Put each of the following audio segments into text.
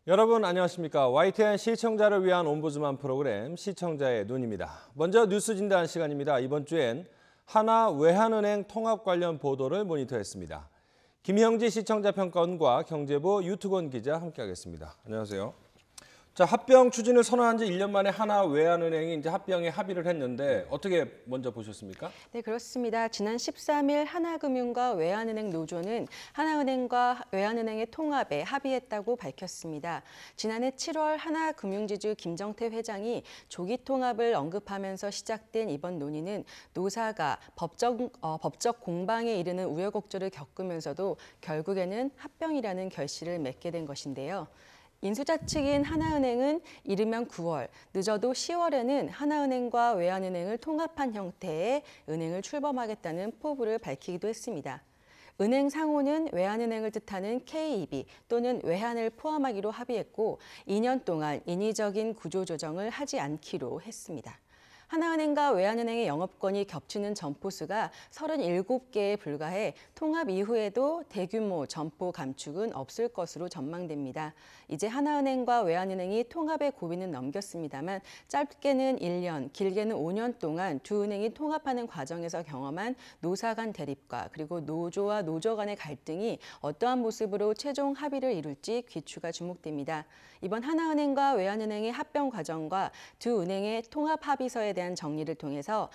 여러분 안녕하십니까? YTN 시청자를 위한 옴부즈만 프로그램 시청자의 눈입니다. 먼저 뉴스 진단 시간입니다. 이번 주엔 하나 외환은행 통합 관련 보도를 모니터했습니다. 김형지 시청자 평가원과 경제부 유투건 기자 함께하겠습니다. 안녕하세요. 자, 합병 추진을 선언한 지 1년 만에 하나 외환은행이 이제 합병에 합의를 했는데 어떻게 먼저 보셨습니까? 네, 그렇습니다. 지난 13일 하나금융과 외환은행 노조는 하나은행과 외환은행의 통합에 합의했다고 밝혔습니다. 지난해 7월 하나금융지주 김정태 회장이 조기 통합을 언급하면서 시작된 이번 논의는 노사가 법적 공방에 이르는 우여곡절을 겪으면서도 결국에는 합병이라는 결실을 맺게 된 것인데요. 인수자 측인 하나은행은 이르면 9월, 늦어도 10월에는 하나은행과 외환은행을 통합한 형태의 은행을 출범하겠다는 포부를 밝히기도 했습니다. 은행 상호는 외환은행을 뜻하는 KEB 또는 외환을 포함하기로 합의했고 2년 동안 인위적인 구조조정을 하지 않기로 했습니다. 하나은행과 외환은행의 영업권이 겹치는 점포수가 37개에 불과해 통합 이후에도 대규모 점포 감축은 없을 것으로 전망됩니다. 이제 하나은행과 외환은행이 통합의 고비는 넘겼습니다만 짧게는 1년, 길게는 5년 동안 두 은행이 통합하는 과정에서 경험한 노사 간 대립과 그리고 노조와 노조 간의 갈등이 어떠한 모습으로 최종 합의를 이룰지 귀추가 주목됩니다. 이번 하나은행과 외환은행의 합병 과정과 두 은행의 통합 합의서에 대한 정리를 통해서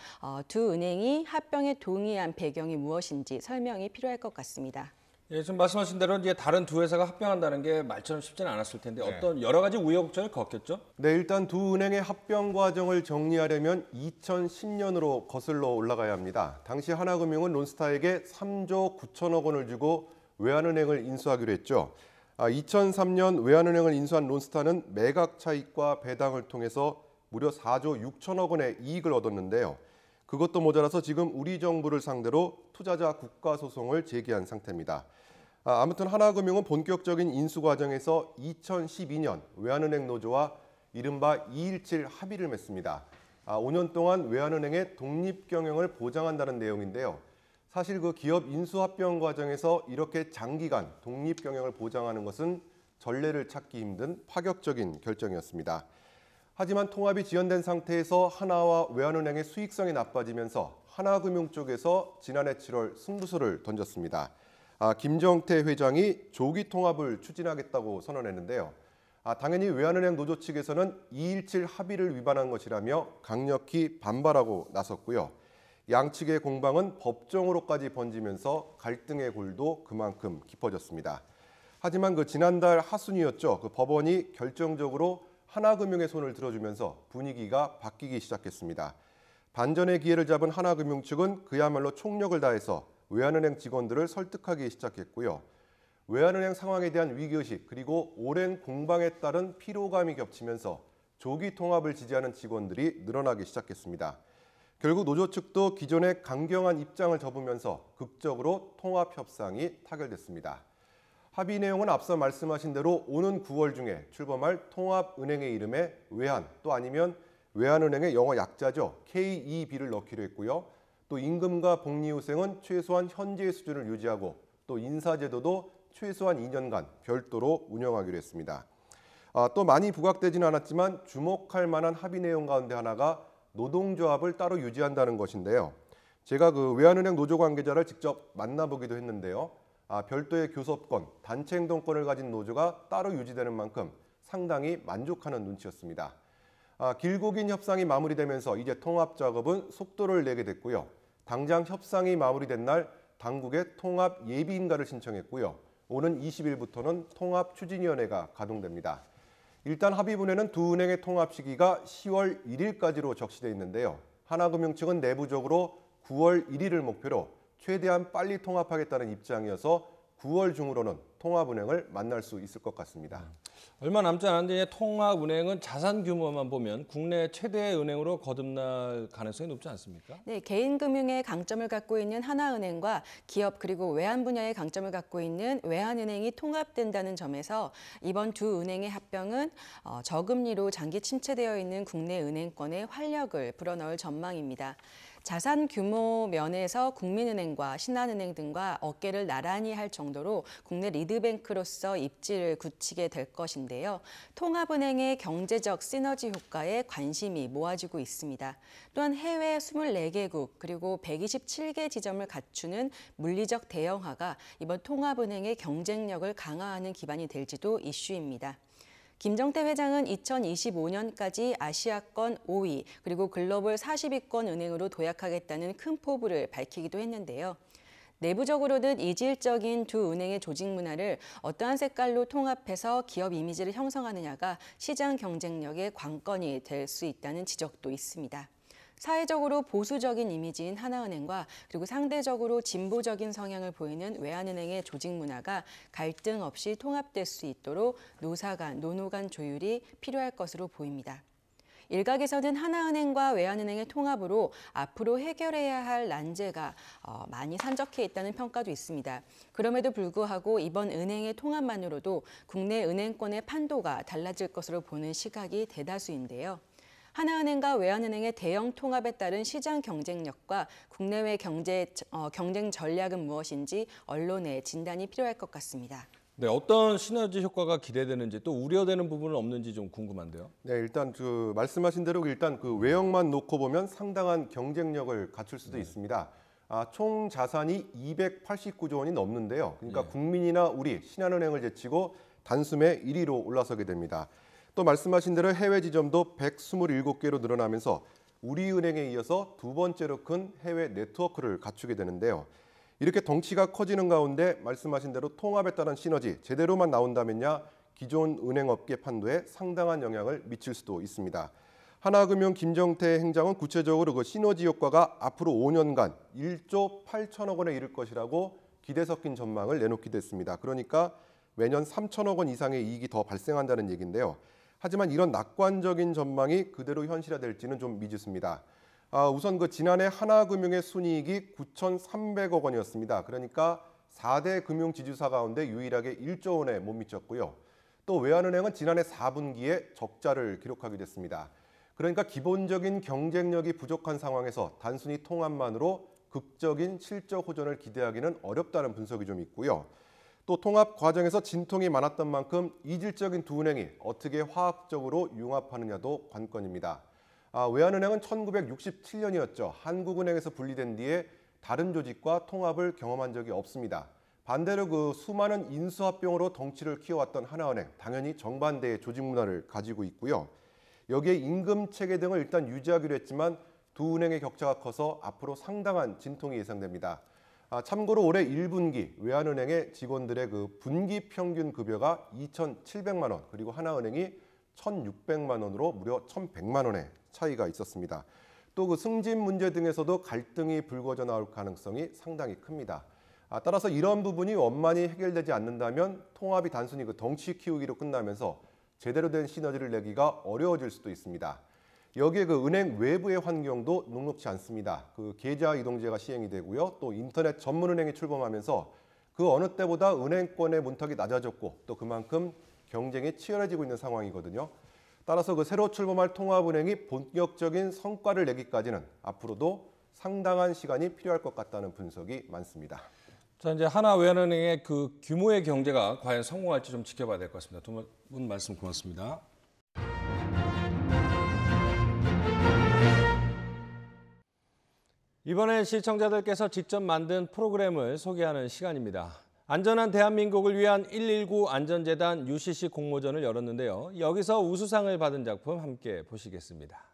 두 은행이 합병에 동의한 배경이 무엇인지 설명이 필요할 것 같습니다. 예, 지금 말씀하신 대로 이제 다른 두 회사가 합병한다는 게 말처럼 쉽지는 않았을 텐데 어떤 여러 가지 우여곡절을 겪겠죠? 네, 일단 두 은행의 합병 과정을 정리하려면 2010년으로 거슬러 올라가야 합니다. 당시 하나금융은 론스타에게 3조 9천억 원을 주고 외환은행을 인수하기로 했죠. 2003년 외환은행을 인수한 론스타는 매각 차익과 배당을 통해서 무려 4조 6천억 원의 이익을 얻었는데요. 그것도 모자라서 지금 우리 정부를 상대로 투자자 국가 소송을 제기한 상태입니다. 아무튼 하나금융은 본격적인 인수 과정에서 2012년 외환은행 노조와 이른바 217 합의를 맺습니다. 5년 동안 외환은행의 독립 경영을 보장한다는 내용인데요. 사실 그 기업 인수 합병 과정에서 이렇게 장기간 독립 경영을 보장하는 것은 전례를 찾기 힘든 파격적인 결정이었습니다. 하지만 통합이 지연된 상태에서 하나와 외환은행의 수익성이 나빠지면서 하나금융 쪽에서 지난해 7월 승부수를 던졌습니다. 김정태 회장이 조기 통합을 추진하겠다고 선언했는데요. 당연히 외환은행 노조 측에서는 217 합의를 위반한 것이라며 강력히 반발하고 나섰고요. 양측의 공방은 법정으로까지 번지면서 갈등의 골도 그만큼 깊어졌습니다. 하지만 지난달 하순이었죠. 법원이 결정적으로 하나금융의 손을 들어주면서 분위기가 바뀌기 시작했습니다. 반전의 기회를 잡은 하나금융 측은 그야말로 총력을 다해서 외환은행 직원들을 설득하기 시작했고요. 외환은행 상황에 대한 위기의식 그리고 오랜 공방에 따른 피로감이 겹치면서 조기 통합을 지지하는 직원들이 늘어나기 시작했습니다. 결국 노조 측도 기존의 강경한 입장을 접으면서 극적으로 통합 협상이 타결됐습니다. 합의 내용은 앞서 말씀하신 대로 오는 9월 중에 출범할 통합은행의 이름에 외환 또 아니면 외환은행의 영어 약자죠. KEB를 넣기로 했고요. 또 임금과 복리후생은 최소한 현재의 수준을 유지하고 또 인사제도도 최소한 2년간 별도로 운영하기로 했습니다. 또 많이 부각되지는 않았지만 주목할 만한 합의 내용 가운데 하나가 노동조합을 따로 유지한다는 것인데요. 제가 외환은행 노조 관계자를 직접 만나보기도 했는데요. 별도의 교섭권, 단체 행동권을 가진 노조가 따로 유지되는 만큼 상당히 만족하는 눈치였습니다. 길고 긴 협상이 마무리되면서 이제 통합 작업은 속도를 내게 됐고요. 당장 협상이 마무리된 날 당국에 통합 예비인가를 신청했고요. 오는 20일부터는 통합추진위원회가 가동됩니다. 일단 합의문에는 두 은행의 통합 시기가 10월 1일까지로 적시돼 있는데요. 하나금융 측은 내부적으로 9월 1일을 목표로 최대한 빨리 통합하겠다는 입장이어서 9월 중으로는 통합은행을 만날 수 있을 것 같습니다. 얼마 남지 않았는데 통합은행은 자산 규모만 보면 국내 최대 은행으로 거듭날 가능성이 높지 않습니까? 네, 개인 금융의 강점을 갖고 있는 하나은행과 기업 그리고 외환 분야의 강점을 갖고 있는 외환은행이 통합된다는 점에서 이번 두 은행의 합병은 저금리로 장기 침체되어 있는 국내 은행권에 활력을 불어넣을 전망입니다. 자산 규모 면에서 국민은행과 신한은행 등과 어깨를 나란히 할 정도로 국내 리드뱅크로서 입지를 굳히게 될 것입니다. 것인데요. 통합은행의 경제적 시너지 효과에 관심이 모아지고 있습니다. 또한 해외 24개국 그리고 127개 지점을 갖추는 물리적 대형화가 이번 통합은행의 경쟁력을 강화하는 기반이 될지도 이슈입니다. 김정태 회장은 2025년까지 아시아권 5위 그리고 글로벌 40위권 은행으로 도약하겠다는 큰 포부를 밝히기도 했는데요. 내부적으로는 이질적인 두 은행의 조직 문화를 어떠한 색깔로 통합해서 기업 이미지를 형성하느냐가 시장 경쟁력의 관건이 될 수 있다는 지적도 있습니다. 사회적으로 보수적인 이미지인 하나은행과 그리고 상대적으로 진보적인 성향을 보이는 외환은행의 조직 문화가 갈등 없이 통합될 수 있도록 노사 간, 노노 간 조율이 필요할 것으로 보입니다. 일각에서는 하나은행과 외환은행의 통합으로 앞으로 해결해야 할 난제가 많이 산적해 있다는 평가도 있습니다. 그럼에도 불구하고 이번 은행의 통합만으로도 국내 은행권의 판도가 달라질 것으로 보는 시각이 대다수인데요. 하나은행과 외환은행의 대형 통합에 따른 시장 경쟁력과 국내외 경쟁 전략은 무엇인지 언론의 진단이 필요할 것 같습니다. 네, 어떤 시너지 효과가 기대되는지 또 우려되는 부분은 없는지 좀 궁금한데요. 네, 일단 말씀하신 대로 일단 외형만 놓고 보면 상당한 경쟁력을 갖출 수도 있습니다. 총 자산이 289조 원이 넘는데요. 그러니까 국민이나 우리 신한은행을 제치고 단숨에 1위로 올라서게 됩니다. 또 말씀하신 대로 해외 지점도 127개로 늘어나면서 우리은행에 이어서 두 번째로 큰 해외 네트워크를 갖추게 되는데요. 이렇게 덩치가 커지는 가운데 말씀하신 대로 통합에 따른 시너지 제대로만 나온다면야 기존 은행업계 판도에 상당한 영향을 미칠 수도 있습니다. 하나금융 김정태 행장은 구체적으로 그 시너지 효과가 앞으로 5년간 1조 8천억 원에 이를 것이라고 기대 섞인 전망을 내놓기도 했습니다. 그러니까 매년 3천억 원 이상의 이익이 더 발생한다는 얘기인데요. 하지만 이런 낙관적인 전망이 그대로 현실화될지는 좀 미지수입니다. 우선 지난해 하나금융의 순이익이 9,300억 원이었습니다. 그러니까 4대 금융지주사 가운데 유일하게 1조 원에 못 미쳤고요. 또 외환은행은 지난해 4분기에 적자를 기록하기도 했습니다. 그러니까 기본적인 경쟁력이 부족한 상황에서 단순히 통합만으로 극적인 실적 호전을 기대하기는 어렵다는 분석이 좀 있고요. 또 통합 과정에서 진통이 많았던 만큼 이질적인 두 은행이 어떻게 화학적으로 융합하느냐도 관건입니다. 외환은행은 1967년이었죠. 한국은행에서 분리된 뒤에 다른 조직과 통합을 경험한 적이 없습니다. 반대로 수많은 인수합병으로 덩치를 키워왔던 하나은행, 당연히 정반대의 조직 문화를 가지고 있고요. 여기에 임금 체계 등을 일단 유지하기로 했지만 두 은행의 격차가 커서 앞으로 상당한 진통이 예상됩니다. 참고로 올해 1분기 외환은행의 직원들의 분기 평균 급여가 2,700만 원, 그리고 하나은행이 1,600만 원으로 무려 1,100만 원의 차이가 있었습니다. 또 승진 문제 등에서도 갈등이 불거져 나올 가능성이 상당히 큽니다. 따라서 이런 부분이 원만히 해결되지 않는다면 통합이 단순히 덩치 키우기로 끝나면서 제대로 된 시너지를 내기가 어려워질 수도 있습니다. 여기에 은행 외부의 환경도 녹록지 않습니다. 계좌 이동제가 시행이 되고요. 또 인터넷 전문은행이 출범하면서 그 어느 때보다 은행권의 문턱이 낮아졌고 또 그만큼 경쟁이 치열해지고 있는 상황이거든요. 따라서 새로 출범할 통합은행이 본격적인 성과를 내기까지는 앞으로도 상당한 시간이 필요할 것 같다는 분석이 많습니다. 자, 이제 하나외환은행의 규모의 경제가 과연 성공할지 좀 지켜봐야 될 것 같습니다. 두 분 말씀 고맙습니다. 이번엔 시청자들께서 직접 만든 프로그램을 소개하는 시간입니다. 안전한 대한민국을 위한 119 안전재단 UCC 공모전을 열었는데요. 여기서 우수상을 받은 작품 함께 보시겠습니다.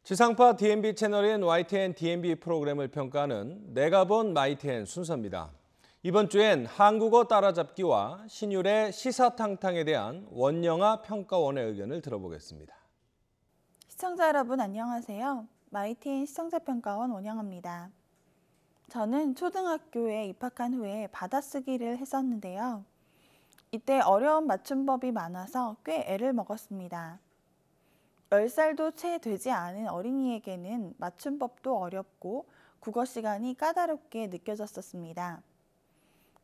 지상파 DMB 채널인 YTN DMB 프로그램을 평가하는 내가 본 YTN 순서입니다. 이번 주엔 한국어 따라잡기와 신율의 시사탕탕에 대한 원영아 평가원의 의견을 들어보겠습니다. 시청자 여러분 안녕하세요. YTN 시청자평가원 원영아입니다. 저는 초등학교에 입학한 후에 받아쓰기를 했었는데요. 이때 어려운 맞춤법이 많아서 꽤 애를 먹었습니다. 10살도 채 되지 않은 어린이에게는 맞춤법도 어렵고 국어 시간이 까다롭게 느껴졌었습니다.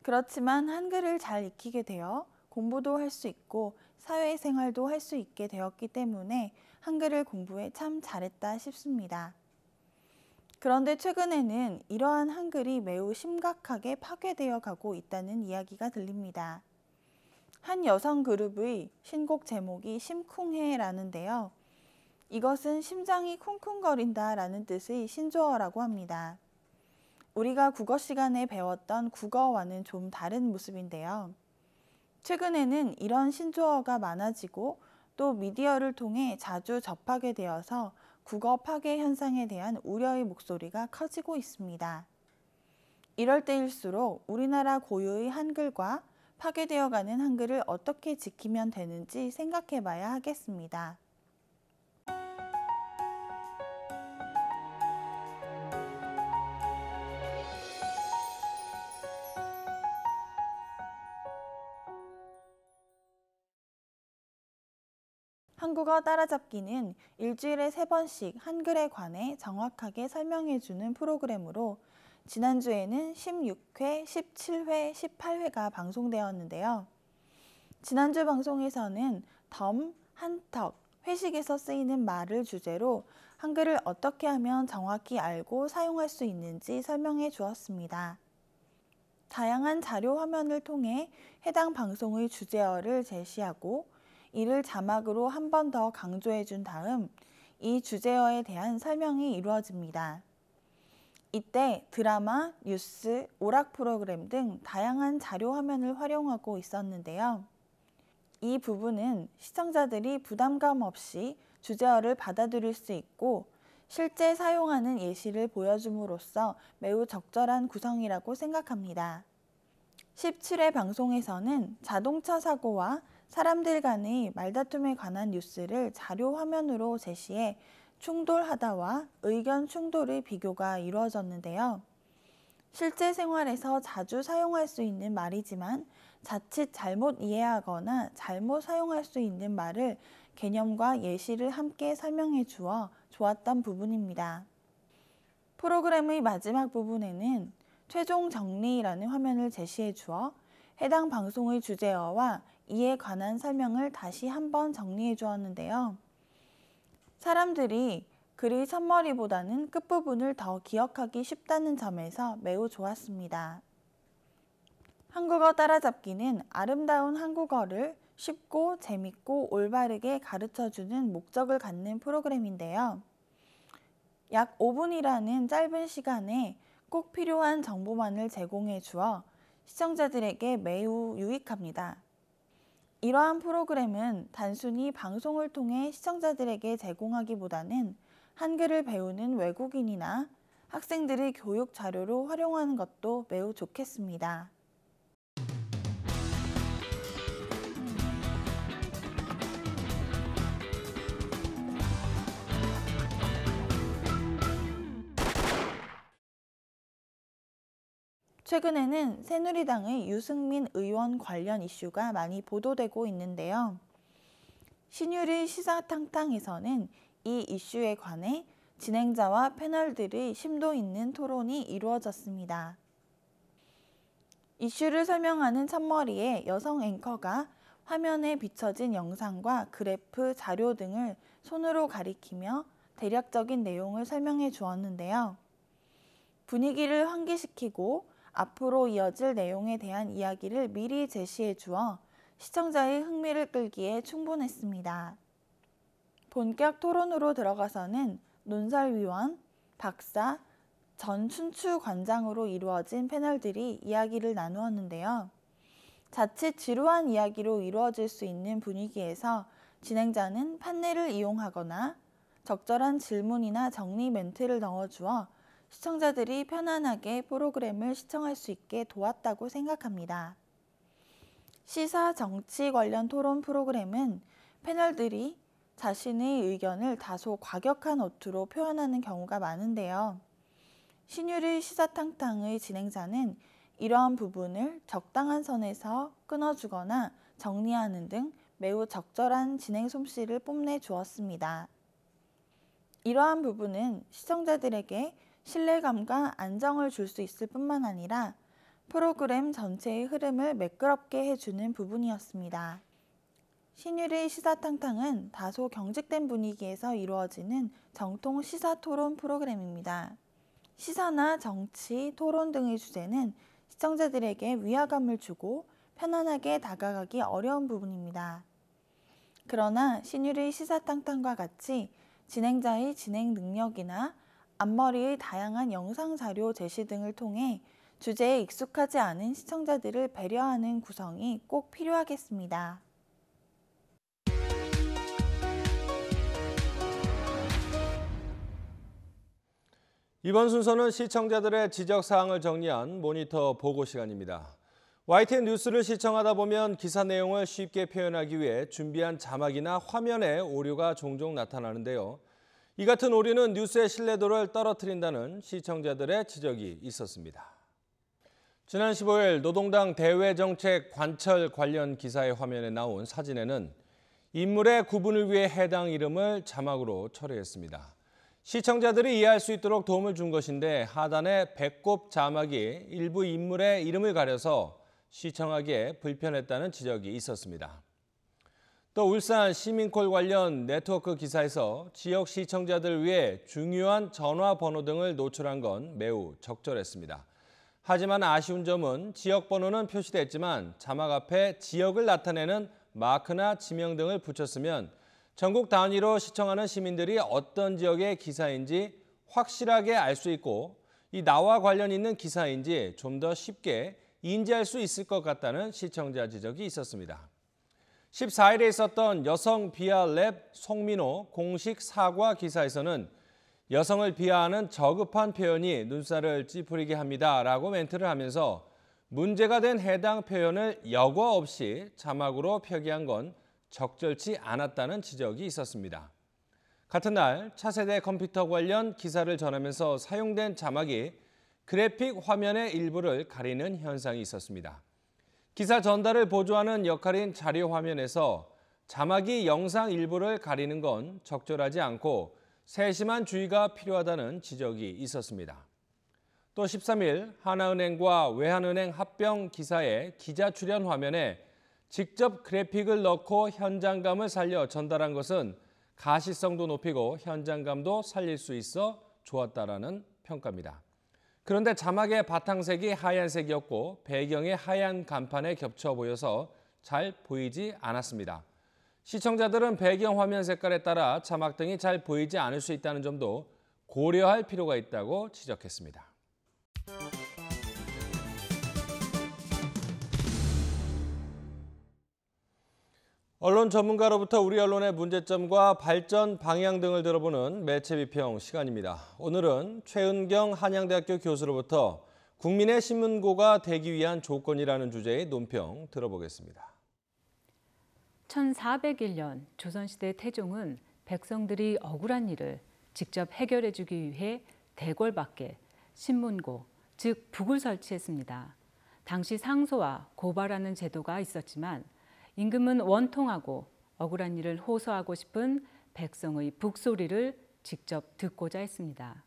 그렇지만 한글을 잘 익히게 되어 공부도 할 수 있고 사회생활도 할 수 있게 되었기 때문에 한글을 공부에 참 잘했다 싶습니다. 그런데 최근에는 이러한 한글이 매우 심각하게 파괴되어 가고 있다는 이야기가 들립니다. 한 여성 그룹의 신곡 제목이 심쿵해라는데요. 이것은 심장이 쿵쿵거린다 라는 뜻의 신조어라고 합니다. 우리가 국어 시간에 배웠던 국어와는 좀 다른 모습인데요. 최근에는 이런 신조어가 많아지고 또 미디어를 통해 자주 접하게 되어서 국어 파괴 현상에 대한 우려의 목소리가 커지고 있습니다. 이럴 때일수록 우리나라 고유의 한글과 파괴되어가는 한글을 어떻게 지키면 되는지 생각해 봐야 하겠습니다. 한국어 따라잡기는 일주일에 3번씩 한글에 관해 정확하게 설명해주는 프로그램으로 지난주에는 16회, 17회, 18회가 방송되었는데요. 지난주 방송에서는 덤, 한턱, 회식에서 쓰이는 말을 주제로 한글을 어떻게 하면 정확히 알고 사용할 수 있는지 설명해 주었습니다. 다양한 자료 화면을 통해 해당 방송의 주제어를 제시하고 이를 자막으로 한 번 더 강조해 준 다음 이 주제어에 대한 설명이 이루어집니다. 이때 드라마, 뉴스, 오락 프로그램 등 다양한 자료 화면을 활용하고 있었는데요. 이 부분은 시청자들이 부담감 없이 주제어를 받아들일 수 있고 실제 사용하는 예시를 보여줌으로써 매우 적절한 구성이라고 생각합니다. 17회 방송에서는 자동차 사고와 사람들 간의 말다툼에 관한 뉴스를 자료 화면으로 제시해 충돌하다와 의견 충돌의 비교가 이루어졌는데요. 실제 생활에서 자주 사용할 수 있는 말이지만 자칫 잘못 이해하거나 잘못 사용할 수 있는 말을 개념과 예시를 함께 설명해 주어 좋았던 부분입니다. 프로그램의 마지막 부분에는 최종 정리라는 화면을 제시해 주어 해당 방송의 주제어와 이에 관한 설명을 다시 한번 정리해 주었는데요. 사람들이 글의 첫머리보다는 끝부분을 더 기억하기 쉽다는 점에서 매우 좋았습니다. 한국어 따라잡기는 아름다운 한국어를 쉽고 재밌고 올바르게 가르쳐주는 목적을 갖는 프로그램인데요. 약 5분이라는 짧은 시간에 꼭 필요한 정보만을 제공해 주어 시청자들에게 매우 유익합니다. 이러한 프로그램은 단순히 방송을 통해 시청자들에게 제공하기보다는 한글을 배우는 외국인이나 학생들의 교육 자료로 활용하는 것도 매우 좋겠습니다. 최근에는 새누리당의 유승민 의원 관련 이슈가 많이 보도되고 있는데요. 신율의 시사탕탕에서는 이 이슈에 관해 진행자와 패널들의 심도 있는 토론이 이루어졌습니다. 이슈를 설명하는 첫머리에 여성 앵커가 화면에 비춰진 영상과 그래프, 자료 등을 손으로 가리키며 대략적인 내용을 설명해 주었는데요. 분위기를 환기시키고 앞으로 이어질 내용에 대한 이야기를 미리 제시해 주어 시청자의 흥미를 끌기에 충분했습니다. 본격 토론으로 들어가서는 논설위원, 박사, 전 춘추관장으로 이루어진 패널들이 이야기를 나누었는데요. 자칫 지루한 이야기로 이루어질 수 있는 분위기에서 진행자는 판넬을 이용하거나 적절한 질문이나 정리 멘트를 넣어주어 시청자들이 편안하게 프로그램을 시청할 수 있게 도왔다고 생각합니다. 시사 정치 관련 토론 프로그램은 패널들이 자신의 의견을 다소 과격한 어투로 표현하는 경우가 많은데요. 신유리 시사탕탕의 진행자는 이러한 부분을 적당한 선에서 끊어주거나 정리하는 등 매우 적절한 진행 솜씨를 뽐내주었습니다. 이러한 부분은 시청자들에게 신뢰감과 안정을 줄 수 있을 뿐만 아니라 프로그램 전체의 흐름을 매끄럽게 해주는 부분이었습니다. 신유리 시사탕탕은 다소 경직된 분위기에서 이루어지는 정통 시사 토론 프로그램입니다. 시사나 정치, 토론 등의 주제는 시청자들에게 위화감을 주고 편안하게 다가가기 어려운 부분입니다. 그러나 신유리 시사탕탕과 같이 진행자의 진행 능력이나 앞머리의 다양한 영상 자료 제시 등을 통해 주제에 익숙하지 않은 시청자들을 배려하는 구성이 꼭 필요하겠습니다. 이번 순서는 시청자들의 지적사항을 정리한 모니터 보고 시간입니다. YTN 뉴스를 시청하다 보면 기사 내용을 쉽게 표현하기 위해 준비한 자막이나 화면에 오류가 종종 나타나는데요. 이 같은 오류는 뉴스의 신뢰도를 떨어뜨린다는 시청자들의 지적이 있었습니다. 지난 15일 노동당 대외정책 관철 관련 기사의 화면에 나온 사진에는 인물의 구분을 위해 해당 이름을 자막으로 처리했습니다. 시청자들이 이해할 수 있도록 도움을 준 것인데 하단의 배꼽 자막이 일부 인물의 이름을 가려서 시청하기에 불편했다는 지적이 있었습니다. 또 울산 시민콜 관련 네트워크 기사에서 지역 시청자들을 위해 중요한 전화번호 등을 노출한 건 매우 적절했습니다. 하지만 아쉬운 점은 지역 번호는 표시됐지만 자막 앞에 지역을 나타내는 마크나 지명 등을 붙였으면 전국 단위로 시청하는 시민들이 어떤 지역의 기사인지 확실하게 알 수 있고 이 나와 관련 있는 기사인지 좀 더 쉽게 인지할 수 있을 것 같다는 시청자 지적이 있었습니다. 14일에 있었던 여성 비하 랩 송민호 공식 사과 기사에서는 여성을 비하하는 저급한 표현이 눈살을 찌푸리게 합니다라고 멘트를 하면서 문제가 된 해당 표현을 여과 없이 자막으로 표기한 건 적절치 않았다는 지적이 있었습니다. 같은 날 차세대 컴퓨터 관련 기사를 전하면서 사용된 자막이 그래픽 화면의 일부를 가리는 현상이 있었습니다. 기사 전달을 보조하는 역할인 자료 화면에서 자막이 영상 일부를 가리는 건 적절하지 않고 세심한 주의가 필요하다는 지적이 있었습니다. 또 13일 하나은행과 외환은행 합병 기사의 기자 출연 화면에 직접 그래픽을 넣고 현장감을 살려 전달한 것은 가시성도 높이고 현장감도 살릴 수 있어 좋았다라는 평가입니다. 그런데 자막의 바탕색이 하얀색이었고 배경의 하얀 간판에 겹쳐 보여서 잘 보이지 않았습니다. 시청자들은 배경 화면 색깔에 따라 자막 등이 잘 보이지 않을 수 있다는 점도 고려할 필요가 있다고 지적했습니다. 언론 전문가로부터 우리 언론의 문제점과 발전 방향 등을 들어보는 매체 비평 시간입니다. 오늘은 최은경 한양대학교 교수로부터 국민의 신문고가 되기 위한 조건이라는 주제의 논평 들어보겠습니다. 1401년 조선시대 태종은 백성들이 억울한 일을 직접 해결해주기 위해 대궐 밖에 신문고, 즉 북을 설치했습니다. 당시 상소와 고발하는 제도가 있었지만 임금은 원통하고 억울한 일을 호소하고 싶은 백성의 북소리를 직접 듣고자 했습니다.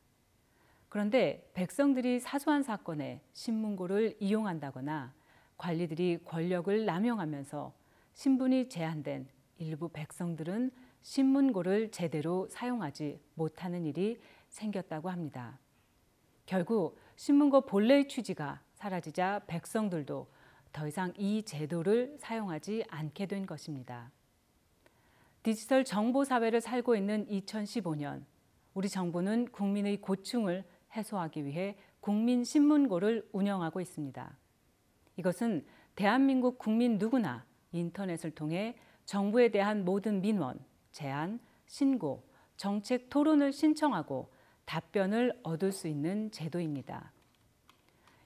그런데 백성들이 사소한 사건에 신문고를 이용한다거나 관리들이 권력을 남용하면서 신분이 제한된 일부 백성들은 신문고를 제대로 사용하지 못하는 일이 생겼다고 합니다. 결국 신문고 본래의 취지가 사라지자 백성들도 더 이상 이 제도를 사용하지 않게 된 것입니다. 디지털 정보 사회를 살고 있는 2015년, 우리 정부는 국민의 고충을 해소하기 위해 국민신문고를 운영하고 있습니다. 이것은 대한민국 국민 누구나 인터넷을 통해 정부에 대한 모든 민원, 제안, 신고, 정책 토론을 신청하고 답변을 얻을 수 있는 제도입니다.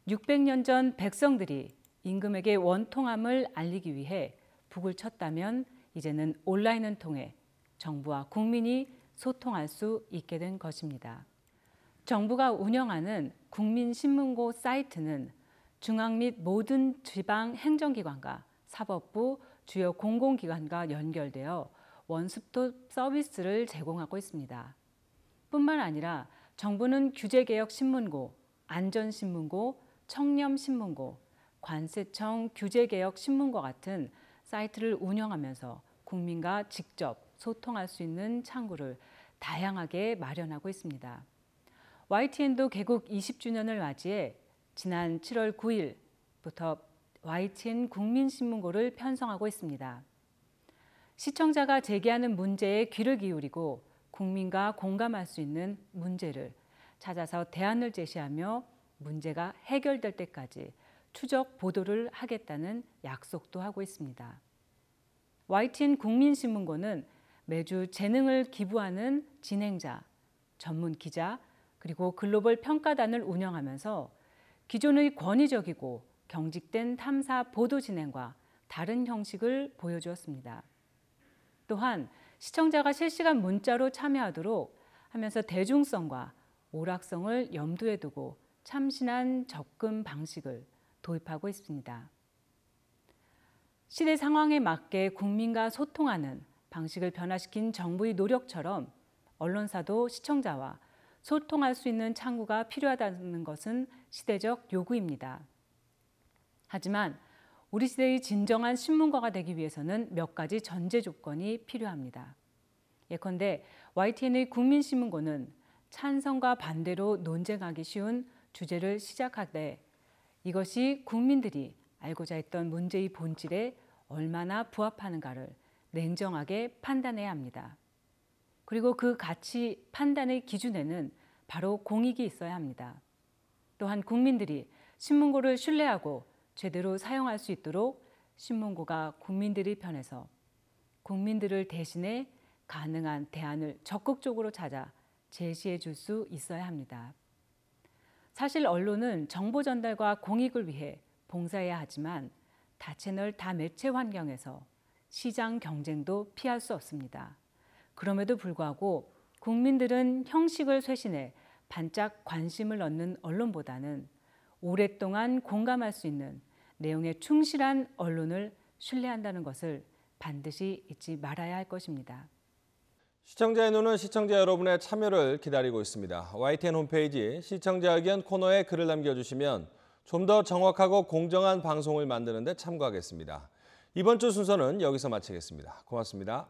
600년 전 백성들이 임금에게 원통함을 알리기 위해 북을 쳤다면 이제는 온라인을 통해 정부와 국민이 소통할 수 있게 된 것입니다. 정부가 운영하는 국민신문고 사이트는 중앙 및 모든 지방 행정기관과 사법부, 주요 공공기관과 연결되어 원스톱 서비스를 제공하고 있습니다. 뿐만 아니라 정부는 규제개혁 신문고, 안전신문고, 청렴신문고, 관세청 규제개혁 신문과 같은 사이트를 운영하면서 국민과 직접 소통할 수 있는 창구를 다양하게 마련하고 있습니다. YTN도 개국 20주년을 맞이해 지난 7월 9일부터 YTN 국민신문고를 편성하고 있습니다. 시청자가 제기하는 문제에 귀를 기울이고 국민과 공감할 수 있는 문제를 찾아서 대안을 제시하며 문제가 해결될 때까지 추적 보도를 하겠다는 약속도 하고 있습니다. YTN 국민신문고는 매주 재능을 기부하는 진행자, 전문 기자, 그리고 글로벌 평가단을 운영하면서 기존의 권위적이고 경직된 탐사 보도 진행과 다른 형식을 보여주었습니다. 또한 시청자가 실시간 문자로 참여하도록 하면서 대중성과 오락성을 염두에 두고 참신한 접근 방식을 도입하고 있습니다. 시대 상황에 맞게 국민과 소통하는 방식을 변화시킨 정부의 노력처럼 언론사도 시청자와 소통할 수 있는 창구가 필요하다는 것은 시대적 요구입니다. 하지만 우리 시대의 진정한 신문가가 되기 위해서는 몇 가지 전제 조건이 필요합니다. 예컨대 YTN의 국민신문고는 찬성과 반대로 논쟁하기 쉬운 주제를 시작하되 이것이 국민들이 알고자 했던 문제의 본질에 얼마나 부합하는가를 냉정하게 판단해야 합니다. 그리고 그 가치 판단의 기준에는 바로 공익이 있어야 합니다. 또한 국민들이 신문고를 신뢰하고 제대로 사용할 수 있도록 신문고가 국민들의 편에서 국민들을 대신해 가능한 대안을 적극적으로 찾아 제시해 줄 수 있어야 합니다. 사실 언론은 정보 전달과 공익을 위해 봉사해야 하지만 다채널 다매체 환경에서 시장 경쟁도 피할 수 없습니다. 그럼에도 불구하고 국민들은 형식을 쇄신해 반짝 관심을 얻는 언론보다는 오랫동안 공감할 수 있는 내용에 충실한 언론을 신뢰한다는 것을 반드시 잊지 말아야 할 것입니다. 시청자의 눈은 시청자 여러분의 참여를 기다리고 있습니다. YTN 홈페이지 시청자 의견 코너에 글을 남겨주시면 좀 더 정확하고 공정한 방송을 만드는 데 참고하겠습니다. 이번 주 순서는 여기서 마치겠습니다. 고맙습니다.